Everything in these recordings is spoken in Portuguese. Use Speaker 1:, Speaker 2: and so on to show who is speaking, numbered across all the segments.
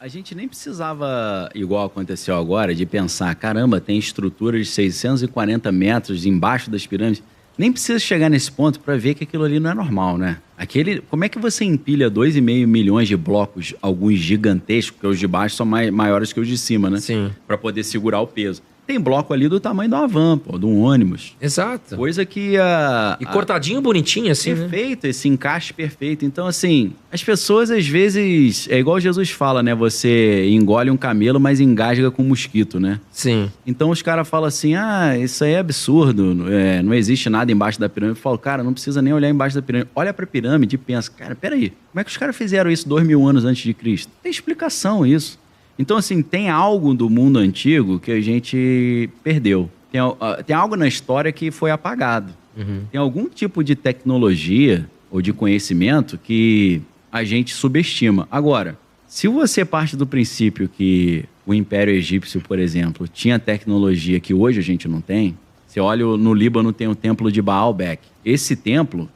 Speaker 1: A gente nem precisava, igual aconteceu agora, de pensar, caramba, tem estrutura de 640 metros embaixo das pirâmides. Nem precisa chegar nesse ponto para ver que aquilo ali não é normal, né? Como é que você empilha 2,5 milhões de blocos, alguns gigantescos, porque os de baixo são maiores que os de cima, né?
Speaker 2: Sim.
Speaker 1: Para poder segurar o peso. Tem bloco ali do tamanho de uma van, pô, de um ônibus.
Speaker 2: Exato.
Speaker 1: Coisa que
Speaker 2: E cortadinho, bonitinho, assim,
Speaker 1: perfeito, esse encaixe perfeito. Então, assim, as pessoas às vezes... É igual Jesus fala, né? Você engole um camelo, mas engasga com um mosquito, né?
Speaker 2: Sim.
Speaker 1: Então os caras falam assim, isso aí é absurdo, não existe nada embaixo da pirâmide. Eu falo, cara, não precisa nem olhar embaixo da pirâmide. Olha pra pirâmide e pensa, cara, peraí, como é que os caras fizeram isso 2000 anos antes de Cristo? Tem explicação isso. Então, assim, tem algo do mundo antigo que a gente perdeu. Tem algo na história que foi apagado.
Speaker 2: Uhum.
Speaker 1: Tem algum tipo de tecnologia ou de conhecimento que a gente subestima. Agora, se você parte do princípio que o Império Egípcio, por exemplo, tinha tecnologia que hoje a gente não tem, você olha no Líbano, tem o templo de Baalbek. Esse templo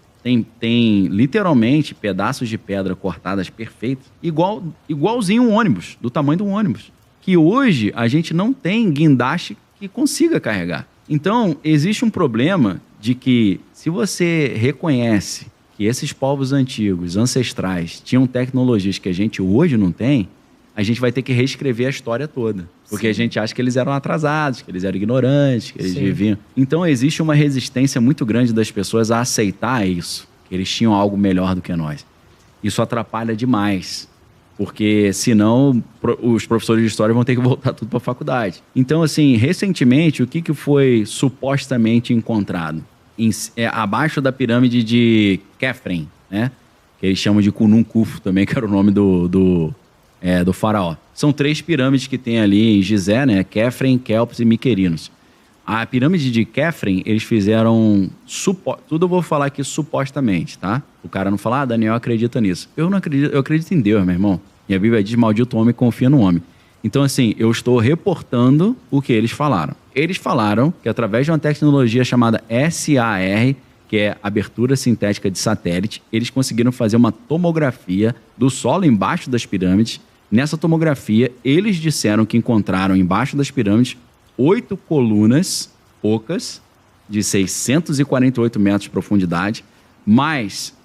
Speaker 1: tem literalmente pedaços de pedra cortadas perfeitos, igualzinho um ônibus, do tamanho de um ônibus, que hoje a gente não tem guindaste que consiga carregar. Então, existe um problema de que, se você reconhece que esses povos antigos, ancestrais, tinham tecnologias que a gente hoje não tem, a gente vai ter que reescrever a história toda. Porque a gente acha que eles eram atrasados, que eles eram ignorantes, que eles viviam... Então, existe uma resistência muito grande das pessoas a aceitar isso, que eles tinham algo melhor do que nós. Isso atrapalha demais, porque senão os professores de história vão ter que voltar tudo para a faculdade. Então, assim, recentemente, o que foi supostamente encontrado? Abaixo da pirâmide de Khafre, né? Que eles chamam de Kunun-Khufu também, que era o nome do faraó. São 3 pirâmides que tem ali em Gizé, né? Khafre, Kelps e Miquerinos. A pirâmide de Khafre, eles fizeram... Tudo eu vou falar aqui supostamente, tá? O cara não fala, Daniel acredita nisso. Eu não acredito, eu acredito em Deus, meu irmão. E a Bíblia diz, maldito o homem confia no homem. Então, assim, eu estou reportando o que eles falaram. Eles falaram que através de uma tecnologia chamada SAR, que é abertura sintética de satélite, eles conseguiram fazer uma tomografia do solo embaixo das pirâmides. Nessa tomografia, eles disseram que encontraram embaixo das pirâmides 8 colunas ocas de 648 metros de profundidade, mas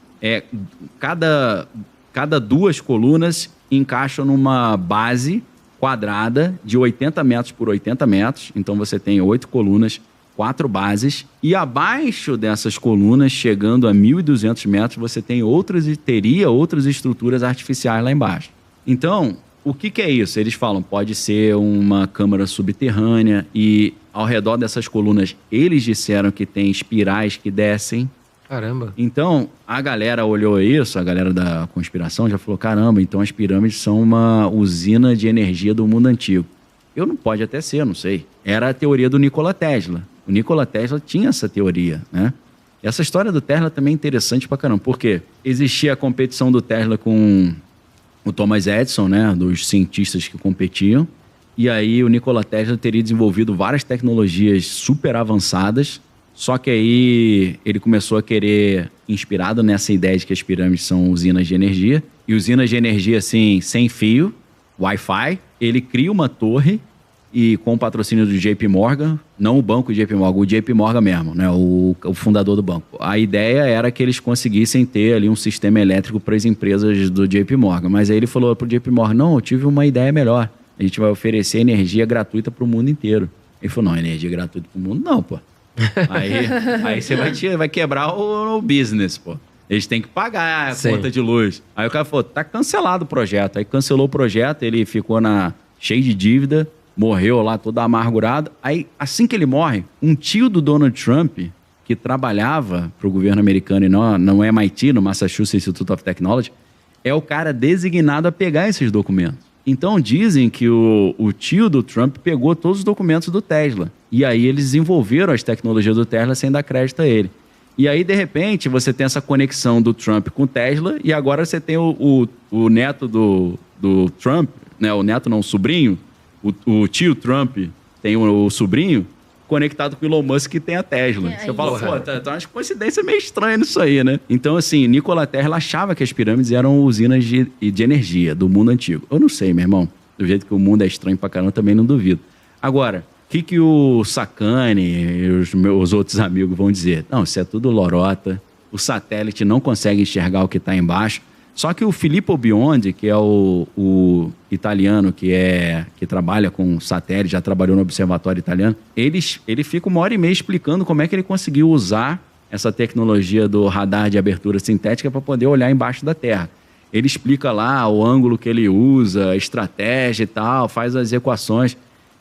Speaker 1: cada 2 colunas encaixam numa base quadrada de 80 metros por 80 metros. Então você tem 8 colunas, 4 bases, e abaixo dessas colunas, chegando a 1.200 metros, você teria outras estruturas artificiais lá embaixo. Então, o que é isso? Eles falam, pode ser uma câmara subterrânea, e ao redor dessas colunas, eles disseram que tem espirais que descem.
Speaker 2: Caramba.
Speaker 1: Então, a galera olhou isso, a galera da conspiração já falou, caramba, então as pirâmides são uma usina de energia do mundo antigo. Não pode até ser, não sei. Era a teoria do Nikola Tesla. O Nikola Tesla tinha essa teoria, né? Essa história do Tesla também é interessante pra caramba, porque existia a competição do Tesla com o Thomas Edison, né? Dos cientistas que competiam. E aí o Nikola Tesla teria desenvolvido várias tecnologias super avançadas, só que aí ele começou a querer, inspirado nessa ideia de que as pirâmides são usinas de energia, e usinas de energia, assim, sem fio, Wi-Fi, ele cria uma torre, e com o patrocínio do JP Morgan, não o banco JP Morgan, o JP Morgan mesmo, né, o fundador do banco. A ideia era que eles conseguissem ter ali um sistema elétrico para as empresas do JP Morgan, mas aí ele falou para o JP Morgan, não, eu tive uma ideia melhor, a gente vai oferecer energia gratuita para o mundo inteiro. Ele falou, não, energia gratuita para o mundo não, pô. Aí você vai quebrar o business, pô. Eles têm que pagar a conta de luz. Aí o cara falou, tá cancelado o projeto. Aí cancelou o projeto, ele ficou cheio de dívida, morreu lá todo amargurado. Aí, assim que ele morre, um tio do Donald Trump, que trabalhava para o governo americano e no MIT, no Massachusetts Institute of Technology, é o cara designado a pegar esses documentos. Então dizem que o tio do Trump pegou todos os documentos do Tesla. E aí eles desenvolveram as tecnologias do Tesla sem dar crédito a ele. E aí, de repente, você tem essa conexão do Trump com o Tesla, e agora você tem o neto do Trump, né? O neto não, o sobrinho, o tio Trump tem o sobrinho conectado com o Elon Musk que tem a Tesla. Você fala, pô, tá uma coincidência meio estranha nisso aí, né? Então, assim, Nikola Tesla achava que as pirâmides eram usinas de energia do mundo antigo. Eu não sei, meu irmão. Do jeito que o mundo é estranho pra caramba, também não duvido. Agora, o que o Sacani e os meus outros amigos vão dizer? Não, isso é tudo lorota. O satélite não consegue enxergar o que está embaixo. Só que o Filippo Biondi, que é o italiano que trabalha com satélite, já trabalhou no observatório italiano, ele fica 1h30 explicando como é que ele conseguiu usar essa tecnologia do radar de abertura sintética para poder olhar embaixo da Terra. Ele explica lá o ângulo que ele usa, a estratégia e tal, faz as equações.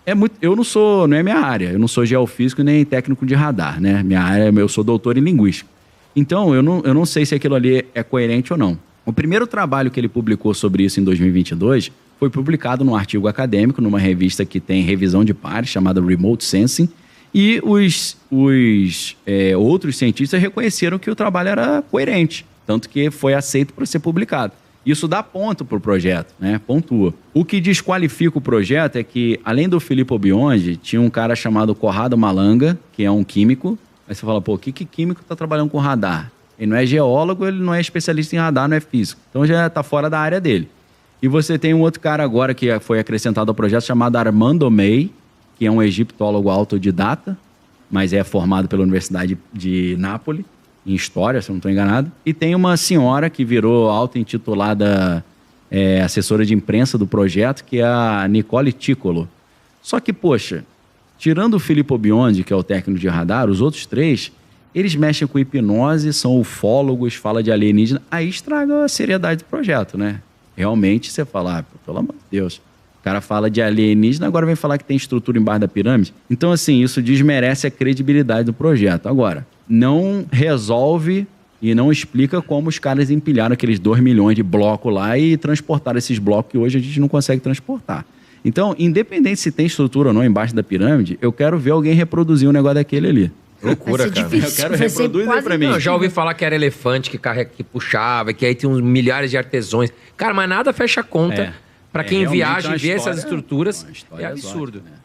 Speaker 1: Não é minha área, eu não sou geofísico nem técnico de radar, né? Minha área, eu sou doutor em linguística. Então, eu não sei se aquilo ali é coerente ou não. O primeiro trabalho que ele publicou sobre isso em 2022 foi publicado num artigo acadêmico, numa revista que tem revisão de pares, chamada Remote Sensing, e os outros cientistas reconheceram que o trabalho era coerente, tanto que foi aceito para ser publicado. Isso dá ponto para o projeto, né? Pontua. O que desqualifica o projeto é que, além do Filippo Biondi, tinha um cara chamado Corrado Malanga, que é um químico. Aí você fala, pô, que químico está trabalhando com radar? Ele não é geólogo, ele não é especialista em radar, não é físico. Então já está fora da área dele. E você tem um outro cara agora que foi acrescentado ao projeto, chamado Armando May, que é um egiptólogo autodidata, mas é formado pela Universidade de Nápoles, em História, se eu não estou enganado. E tem uma senhora que virou auto-intitulada assessora de imprensa do projeto, que é a Nicole Ticolo. Só que, poxa, tirando o Filippo Biondi, que é o técnico de radar, os outros 3, eles mexem com hipnose, são ufólogos, falam de alienígena, aí estraga a seriedade do projeto, né? Realmente, você fala, pelo amor de Deus, o cara fala de alienígena, agora vem falar que tem estrutura embaixo da pirâmide. Então, assim, isso desmerece a credibilidade do projeto. Agora, não resolve e não explica como os caras empilharam aqueles 2 milhões de blocos lá e transportaram esses blocos que hoje a gente não consegue transportar. Então, independente se tem estrutura ou não embaixo da pirâmide, eu quero ver alguém reproduzir um negócio daquele ali.
Speaker 2: Loucura, cara.
Speaker 1: Difícil. Eu quero reproduzir aí pra mim.
Speaker 2: Eu já ouvi falar que era elefante que puxava, que aí tem uns milhares de artesões. Cara, mas nada fecha a conta. Pra quem viaja e vê essas estruturas, é absurdo. Exótica, né?